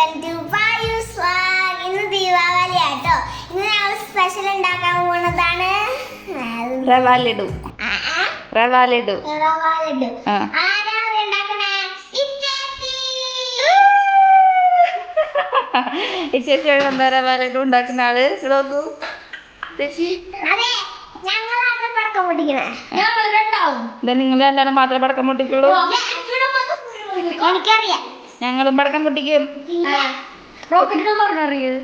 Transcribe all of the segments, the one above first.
Welcome to പായൂസ് vlog. ഇന്ന് ദീപാവലി ആട്ടോ. ഇന്ന് ഞങ്ങൾ സ്പെഷ്യൽ ഉണ്ടാക്കാൻ പോകുന്നതാണ് റവ ലഡു. റവ ലഡു. ആരാ ഉണ്ടാക്കണേ? ചേച്ചിയോട് എന്താ റവ ലഡു ഉണ്ടാക്കുന്ന ആള് നോക്കൂ ചേച്ചി. നിങ്ങൾ എല്ലാവരും മാത്രമേ പടക്കം പൊട്ടിക്കുള്ളൂ? എനിക്കറിയാം. ഞങ്ങളും പടക്കം പൊട്ടിക്കും. പറഞ്ഞറിയത്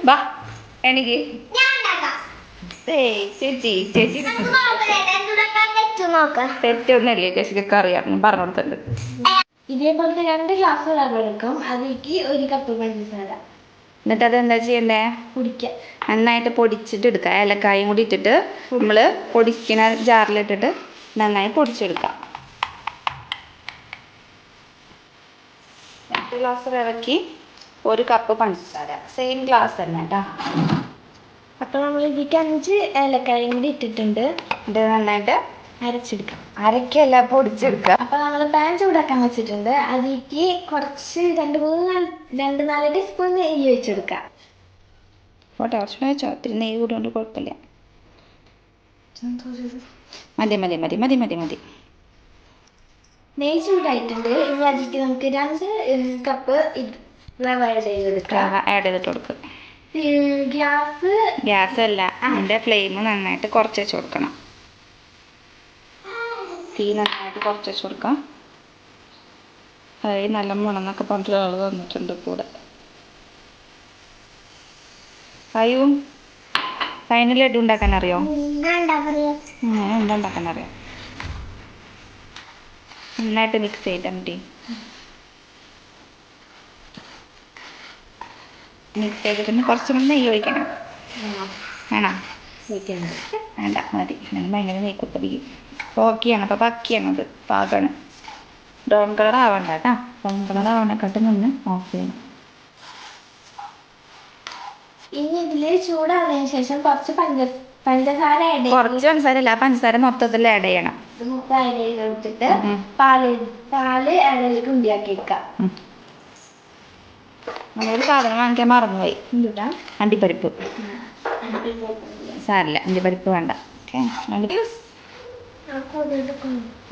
ബാ എനിക്ക് ചേച്ചി ചേച്ചി തെറ്റൊന്നുമില്ലേ? ചേച്ചിക്കൊക്കെ അറിയാം, ഞാൻ പറഞ്ഞു കൊടുത്തിട്ടുണ്ട്. ഇതേപോലത്തെ 2 ഗ്ലാസ് വെള്ളം എടുക്കും. അതിലേക്ക് 1 കപ്പ് പഞ്ചസാര. എന്നിട്ട് അതെന്താ ചെയ്യണ്ടേ? കുടിക്കാം. നന്നായിട്ട് പൊടിച്ചിട്ട് എടുക്കാം. ഏലക്കായും കൂടി ഇട്ടിട്ട് നമ്മൾ പൊടിക്കുന്ന ജാറിലിട്ടിട്ട് നന്നായി പൊടിച്ചെടുക്കാം. 2 ഗ്ലാസ് റവയ്ക്ക് 1 കപ്പ് പഞ്ചസാര, സെയിം ഗ്ലാസ് തന്നെ കേട്ടോ. അപ്പോൾ നമ്മൾ ഇതിലേക്ക് 5 ഏലക്കായും കൂടി ഇട്ടിട്ടുണ്ട്. ഇത് നന്നായിട്ട് അരച്ചെടുക്കാം. അരക്കല്ല, പൊടിച്ചെടുക്കുക. അപ്പോൾ നമ്മൾ പാൻ ചൂടാക്കാൻ വെച്ചിട്ടുണ്ട്. അതിലേക്ക് കുറച്ച് 2-4 ടീസ്പൂൺ നെയ്യ് വെച്ചെടുക്കാം. പോട്ടെ, കുറച്ച് വെച്ചോ. ഒത്തിരി നെയ്യ് കൂടി കൊണ്ട് കുഴപ്പമില്ല. മതി മതി മതി മതി മതി മതി. നെയ്യ് ചൂടായിട്ടുണ്ട്. ഇനി അതിലേക്ക് നമുക്ക് 2 കപ്പ് റവ ആഡ് ചെയ്തെടുക്കാം. ആഡ് ചെയ്തിട്ട് കൊടുക്കുക. ഗ്യാസ് അല്ല, അതിൻ്റെ ഫ്ലെയിം നന്നായിട്ട് കുറച്ച് വെച്ച് കൊടുക്കണം. തീ നന്നായിട്ട് കുറച്ച് വെച്ച് കൊടുക്കാം. അതായത് നല്ല മുളന്നൊക്കെ പറഞ്ഞിട്ട് ആൾ വന്നിട്ടുണ്ട് കൂടെ. അതിന് ലഡു ഉണ്ടാക്കാൻ അറിയോ? എന്താ ഉണ്ടാക്കാൻ അറിയാം? നന്നായിട്ട് മിക്സ് ചെയ്താൽ മതി. മിക്സ് ചെയ്തിട്ട് കുറച്ചും കൂടി നെയ്യ് ഒഴിക്കണം. വേണോ? വേണ്ട, മതി. ഞാൻ ഭയങ്കര നെയ്യ് കുത്തിപ്പിക്കും. ഓക്കെയാണ്. അപ്പോൾ ബാക്കിയാണത് പാകമാണ്. ബ്രൗൺ കളർ ആവണ്ട കേട്ടോ. ബ്രൗൺ കളർ ആവണേക്കാട്ട് നിന്ന് ഓഫ് ചെയ്യണം. ഇനി ഇതിൽ ചൂടാവുന്നതിന് ശേഷം കുറച്ച് പഞ്ചസാര ആഡ് ചെയ്യും. കുറച്ച് പഞ്ചസാര അല്ല, പഞ്ചസാര മൊത്തത്തിൽ ആഡ് ചെയ്യണം. ആഡ് ചെയ്ത് കൊടുത്തിട്ട് പാല് അതിലേക്ക് ഉണ്ടാക്കി വെക്കാം. നമ്മളൊരു സാധനം വാങ്ങിക്കാൻ മറന്നുപോയി. അണ്ടിപ്പരിപ്പ്. സാരില്ല, അണ്ടിപ്പരിപ്പ് വേണ്ട.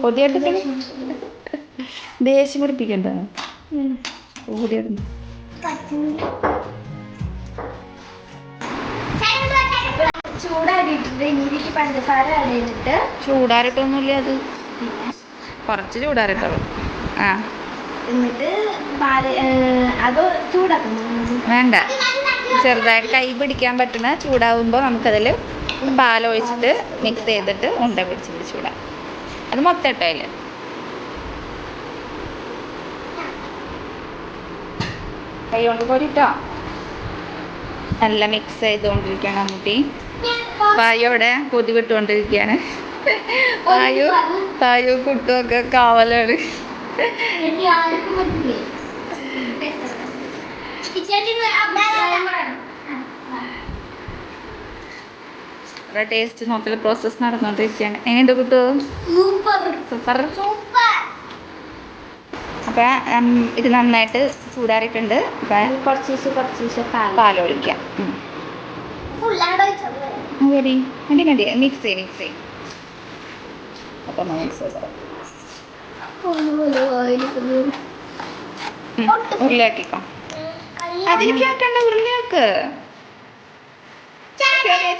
പൊതിയെടുത്ത് ദേഷ്യം പിടിപ്പിക്കണ്ട. പൊതിയെടുത്ത് ചൂടാറിയിട്ടുണ്ട്. ഇതിലേക്ക് പഞ്ചസാര ആഡ് ചെയ്തിട്ട് ചൂടാറിട്ടൊന്നുമില്ല, അത് കുറച്ച് ചൂടാറിട്ടുള്ളൂ. എന്നിട്ട് അത് ചൂടാക്കുന്നു. വേണ്ട, ചെറുതായിട്ട് കൈ പിടിക്കാൻ പറ്റുന്ന ചൂടാവുമ്പോൾ നമുക്കതിൽ പാലൊഴിച്ചിട്ട് മിക്സ് ചെയ്തിട്ട് ഉണ്ട പിടിച്ചിട്ട് ചൂടാം. അത് മൊത്തം ഇട്ടോ അതിൽ. കൈ കൊണ്ട് പോരിട്ടോ. നല്ല മിക്സ് ചെയ്തുകൊണ്ടിരിക്കുകയാണ് അമ്മൂട്ടി. പായു അവിടെ കൊതി വിട്ടുകൊണ്ടിരിക്കുകയാണ്. പായു കുട്ടുമൊക്കെ കാവലാണ്. ടേസ്റ്റ് നോക്കൽ പ്രോസസ് നടന്നുകൊണ്ടിരിക്കുകയാണ്. എങ്ങനെയുണ്ട് കുട്ടു? സൂപ്പർ. അപ്പം ഇത് നന്നായിട്ട് ചൂടാറിയിട്ടുണ്ട്. അപ്പം കുറച്ച് പാലൊഴിക്കാം. മതി മതി മതി. മിക്സ് ചെയ്യും. അപ്പം മിക്സ് ചെയ്ത് ഉരുളയാക്കിക്കോ. അതിലേക്ക് ആക്കണ്ട, ഉരുളയാക്ക്.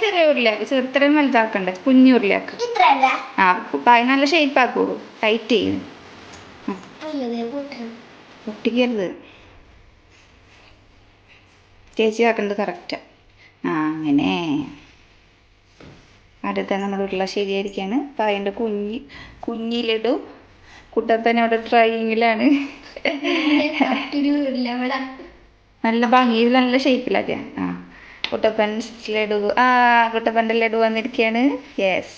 ചെറിയ ഉരുളയാക്ക്. ചെറുത്രയും വലുതാക്കണ്ടേ, കുഞ്ഞു ഉരുളയാക്ക്. നല്ല ഷേപ്പ് ആക്കൂ. ടൈറ്റ് ചെയ്യും. പൊട്ടിക്കരുത്. ചേച്ചി ആക്കേണ്ടത് കറക്റ്റാ. അങ്ങനെ അടുത്ത നമ്മുടെ ഉരുള ശരിയായിരിക്കാണ്. അപ്പം അതിൻ്റെ കുഞ്ഞിലിടും. കുട്ടപ്പൻ അവിടെ ട്രൈയിങ്ങിലാണ്. നല്ല ഭംഗിയിൽ നല്ല ഷേപ്പിലാക്കിയ കുട്ടപ്പൻ ലഡു. കുട്ടപ്പൻ്റെ ലഡു വന്നിരിക്കുകയാണ്. യെസ്.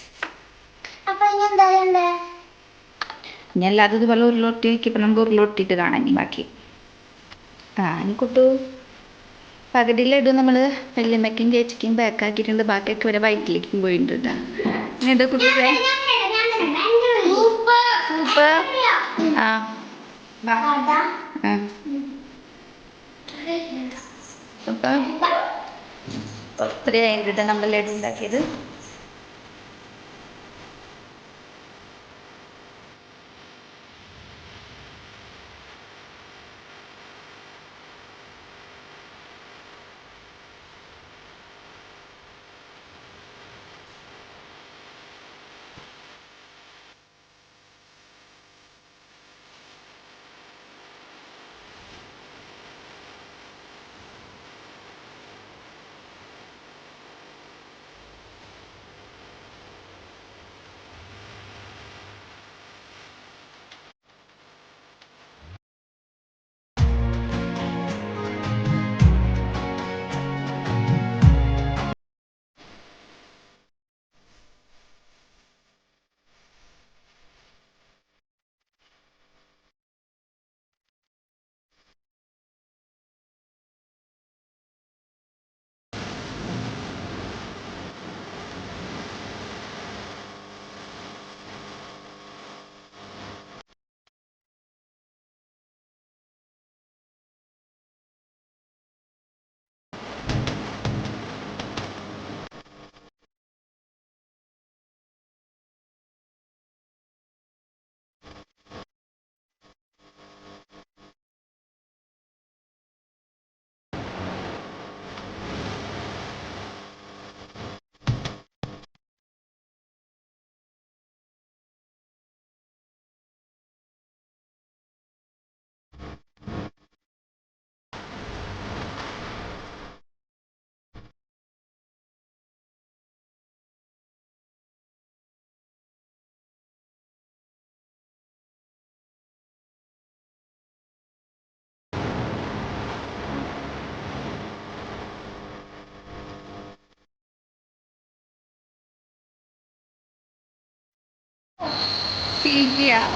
ഇനി അല്ലാതെ ഇതുപോലെ ഉരുളൊട്ടി വയ്ക്കിയപ്പോൾ നമുക്ക് ഉരുളൊട്ടിയിട്ട് കാണാം. ഇനി ബാക്കി ഇനി കുട്ടു പകുതി ലഡു നമ്മൾ വല്യമ്മയ്ക്കും ചേച്ചിക്കും ബാക്കാക്കിയിട്ടുണ്ട്. ബാക്കിയൊക്കെ ഇവരെ വയറ്റിലേക്കും പോയിട്ടുണ്ട് കേട്ടോ. ഇങ്ങോട്ട് കുട്ടികളെ സൂപ്പ് ആ അപ്പം ഒത്തിരിയായിട്ട് നമ്മൾ ലഡു ഉണ്ടാക്കിയത്.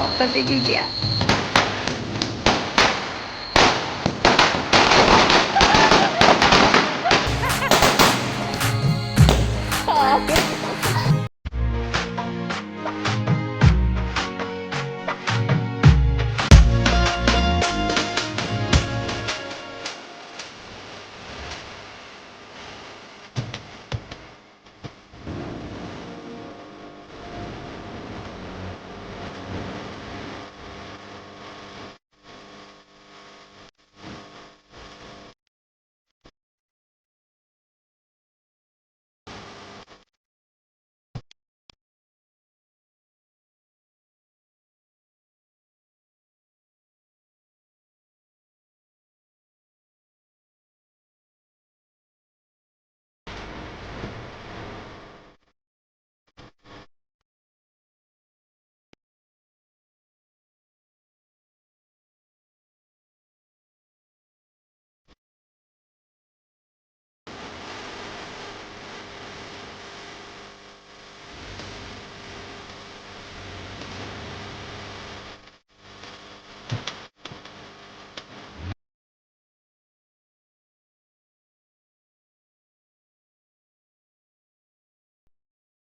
ഒപ്പത്തേക്കില്ല